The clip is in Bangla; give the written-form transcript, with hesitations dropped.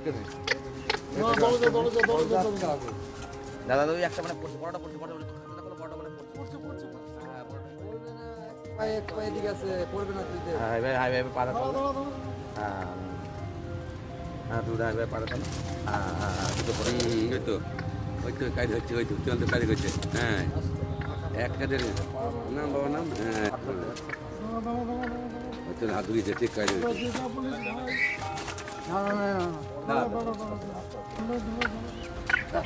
কেজি দাদা ওই একটা মানে পড়ছে বড়টা পড়ছে বড়টা বড়টা মানে পড়ছে পায়ে দিকে আছে পড়বে না তুই হাই ভাই পাড়া হ্যাঁ হ্যাঁ তুই হাই ভাই পাড়া হ্যাঁ দুটো পড়ে ওই তো কাজ হচ্ছে ওই তো চল তো কাজ করছে হ্যাঁ এক কাজের নাম বাবার নাম হ্যাঁ ওই তো হাত ধুয়েছে ঠিক কাজ হচ্ছে না